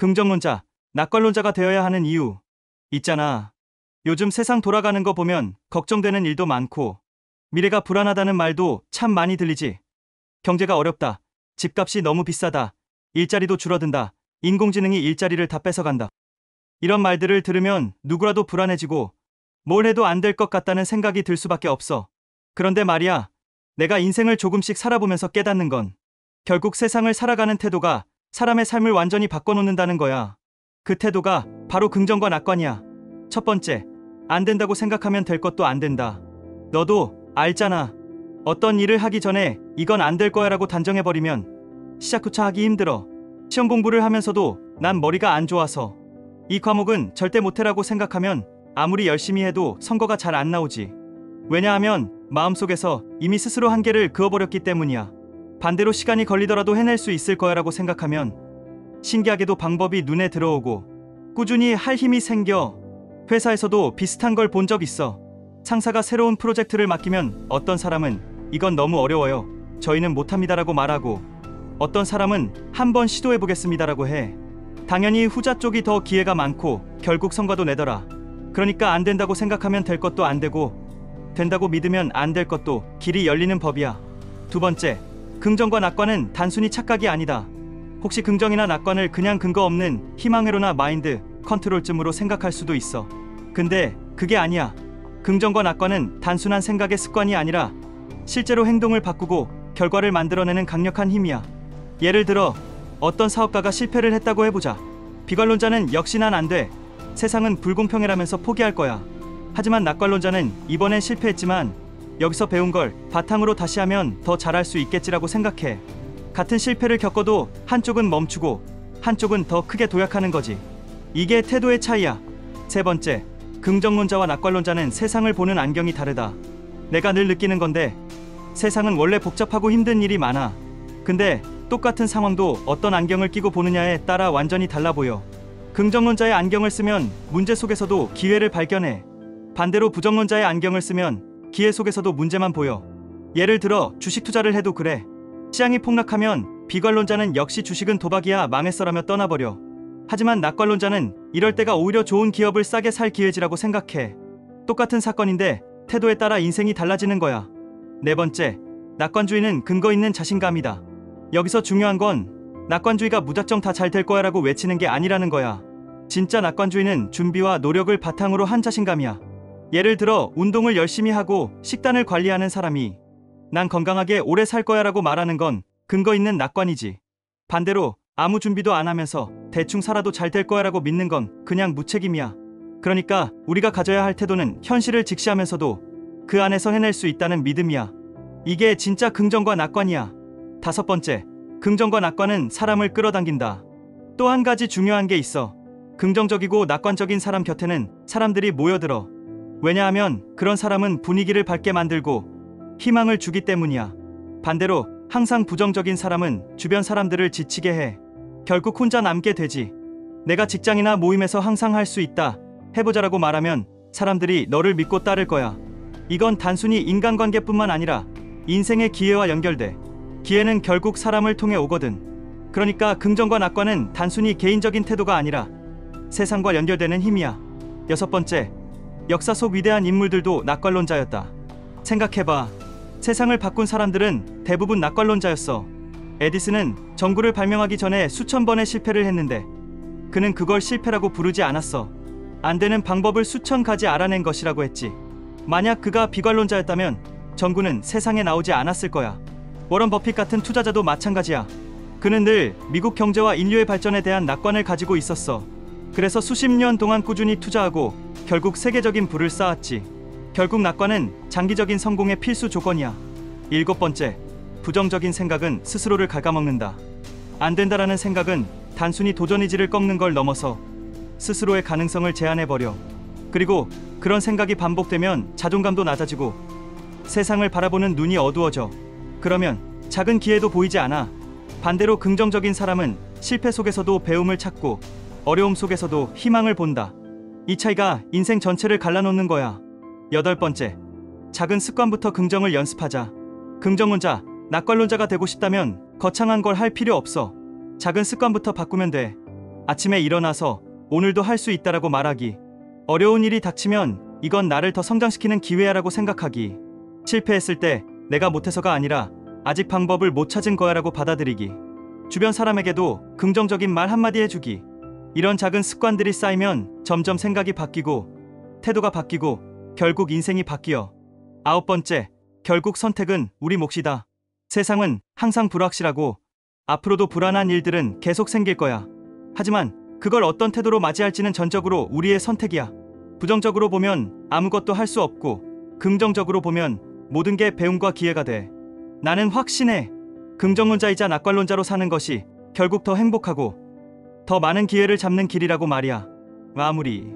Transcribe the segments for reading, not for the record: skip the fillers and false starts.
긍정론자, 낙관론자가 되어야 하는 이유. 있잖아. 요즘 세상 돌아가는 거 보면 걱정되는 일도 많고, 미래가 불안하다는 말도 참 많이 들리지. 경제가 어렵다. 집값이 너무 비싸다. 일자리도 줄어든다. 인공지능이 일자리를 다 뺏어간다. 이런 말들을 들으면 누구라도 불안해지고 뭘 해도 안 될 것 같다는 생각이 들 수밖에 없어. 그런데 말이야, 내가 인생을 조금씩 살아보면서 깨닫는 건 결국 세상을 살아가는 태도가 사람의 삶을 완전히 바꿔놓는다는 거야. 그 태도가 바로 긍정과 낙관이야. 첫 번째, 안 된다고 생각하면 될 것도 안 된다. 너도 알잖아. 어떤 일을 하기 전에 이건 안 될 거야 라고 단정해버리면 시작부터 하기 힘들어. 시험 공부를 하면서도 난 머리가 안 좋아서 이 과목은 절대 못해라고 생각하면 아무리 열심히 해도 성과가 잘 안 나오지. 왜냐하면 마음속에서 이미 스스로 한계를 그어버렸기 때문이야. 반대로 시간이 걸리더라도 해낼 수 있을 거야 라고 생각하면 신기하게도 방법이 눈에 들어오고 꾸준히 할 힘이 생겨. 회사에서도 비슷한 걸 본 적 있어. 상사가 새로운 프로젝트를 맡기면 어떤 사람은 이건 너무 어려워요. 저희는 못합니다라고 말하고, 어떤 사람은 한번 시도해보겠습니다라고 해. 당연히 후자 쪽이 더 기회가 많고 결국 성과도 내더라. 그러니까 안 된다고 생각하면 될 것도 안 되고, 된다고 믿으면 안 될 것도 길이 열리는 법이야. 두 번째, 긍정과 낙관은 단순히 착각이 아니다. 혹시 긍정이나 낙관을 그냥 근거 없는 희망회로나 마인드 컨트롤쯤으로 생각할 수도 있어. 근데 그게 아니야. 긍정과 낙관은 단순한 생각의 습관이 아니라 실제로 행동을 바꾸고 결과를 만들어내는 강력한 힘이야. 예를 들어 어떤 사업가가 실패를 했다고 해보자. 비관론자는 역시 난 안 돼. 세상은 불공평해라면서 포기할 거야. 하지만 낙관론자는 이번엔 실패했지만 여기서 배운 걸 바탕으로 다시 하면 더 잘할 수 있겠지라고 생각해. 같은 실패를 겪어도 한쪽은 멈추고 한쪽은 더 크게 도약하는 거지. 이게 태도의 차이야. 세 번째, 긍정론자와 낙관론자는 세상을 보는 안경이 다르다. 내가 늘 느끼는 건데, 세상은 원래 복잡하고 힘든 일이 많아. 근데 똑같은 상황도 어떤 안경을 끼고 보느냐에 따라 완전히 달라 보여. 긍정론자의 안경을 쓰면 문제 속에서도 기회를 발견해. 반대로 부정론자의 안경을 쓰면 기회 속에서도 문제만 보여. 예를 들어 주식 투자를 해도 그래. 시장이 폭락하면 비관론자는 역시 주식은 도박이야 망했어라며 떠나버려. 하지만 낙관론자는 이럴 때가 오히려 좋은 기업을 싸게 살 기회지라고 생각해. 똑같은 사건인데 태도에 따라 인생이 달라지는 거야. 네 번째, 낙관주의는 근거 있는 자신감이다. 여기서 중요한 건 낙관주의가 무작정 다 잘 될 거야 라고 외치는 게 아니라는 거야. 진짜 낙관주의는 준비와 노력을 바탕으로 한 자신감이야. 예를 들어 운동을 열심히 하고 식단을 관리하는 사람이 난 건강하게 오래 살 거야 라고 말하는 건 근거 있는 낙관이지. 반대로 아무 준비도 안 하면서 대충 살아도 잘 될 거야 라고 믿는 건 그냥 무책임이야. 그러니까 우리가 가져야 할 태도는 현실을 직시하면서도 그 안에서 해낼 수 있다는 믿음이야. 이게 진짜 긍정과 낙관이야. 다섯 번째, 긍정과 낙관은 사람을 끌어당긴다. 또 한 가지 중요한 게 있어. 긍정적이고 낙관적인 사람 곁에는 사람들이 모여들어. 왜냐하면 그런 사람은 분위기를 밝게 만들고 희망을 주기 때문이야. 반대로 항상 부정적인 사람은 주변 사람들을 지치게 해. 결국 혼자 남게 되지. 내가 직장이나 모임에서 항상 할 수 있다, 해보자라고 말하면 사람들이 너를 믿고 따를 거야. 이건 단순히 인간관계뿐만 아니라 인생의 기회와 연결돼. 기회는 결국 사람을 통해 오거든. 그러니까 긍정과 낙관은 단순히 개인적인 태도가 아니라 세상과 연결되는 힘이야. 여섯 번째, 역사 속 위대한 인물들도 낙관론자였다. 생각해봐. 세상을 바꾼 사람들은 대부분 낙관론자였어. 에디슨은 전구를 발명하기 전에 수천 번의 실패를 했는데 그는 그걸 실패라고 부르지 않았어. 안 되는 방법을 수천 가지 알아낸 것이라고 했지. 만약 그가 비관론자였다면 전구는 세상에 나오지 않았을 거야. 워런 버핏 같은 투자자도 마찬가지야. 그는 늘 미국 경제와 인류의 발전에 대한 낙관을 가지고 있었어. 그래서 수십 년 동안 꾸준히 투자하고 결국 세계적인 부를 쌓았지. 결국 낙관은 장기적인 성공의 필수 조건이야. 일곱 번째, 부정적인 생각은 스스로를 갉아먹는다. 안 된다라는 생각은 단순히 도전 의지를 꺾는 걸 넘어서 스스로의 가능성을 제한해버려. 그리고 그런 생각이 반복되면 자존감도 낮아지고 세상을 바라보는 눈이 어두워져. 그러면 작은 기회도 보이지 않아. 반대로 긍정적인 사람은 실패 속에서도 배움을 찾고 어려움 속에서도 희망을 본다. 이 차이가 인생 전체를 갈라놓는 거야. 여덟 번째, 작은 습관부터 긍정을 연습하자. 긍정론자, 낙관론자가 되고 싶다면 거창한 걸 할 필요 없어. 작은 습관부터 바꾸면 돼. 아침에 일어나서 오늘도 할 수 있다라고 말하기. 어려운 일이 닥치면 이건 나를 더 성장시키는 기회야라고 생각하기. 실패했을 때 내가 못해서가 아니라 아직 방법을 못 찾은 거야라고 받아들이기. 주변 사람에게도 긍정적인 말 한마디 해주기. 이런 작은 습관들이 쌓이면 점점 생각이 바뀌고 태도가 바뀌고 결국 인생이 바뀌어. 9번째, 결국 선택은 우리 몫이다. 세상은 항상 불확실하고 앞으로도 불안한 일들은 계속 생길 거야. 하지만 그걸 어떤 태도로 맞이할지는 전적으로 우리의 선택이야. 부정적으로 보면 아무것도 할 수 없고 긍정적으로 보면 모든 게 배움과 기회가 돼. 나는 확신해. 긍정론자이자 낙관론자로 사는 것이 결국 더 행복하고 더 많은 기회를 잡는 길이라고 말이야. 마무리.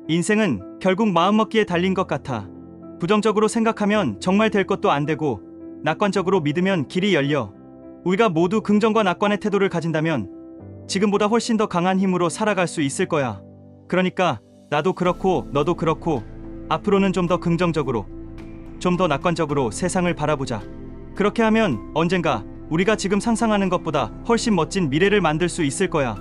인생은 결국 마음먹기에 달린 것 같아. 부정적으로 생각하면 정말 될 것도 안 되고 낙관적으로 믿으면 길이 열려. 우리가 모두 긍정과 낙관의 태도를 가진다면 지금보다 훨씬 더 강한 힘으로 살아갈 수 있을 거야. 그러니까 나도 그렇고 너도 그렇고 앞으로는 좀 더 긍정적으로, 좀 더 낙관적으로 세상을 바라보자. 그렇게 하면 언젠가 우리가 지금 상상하는 것보다 훨씬 멋진 미래를 만들 수 있을 거야.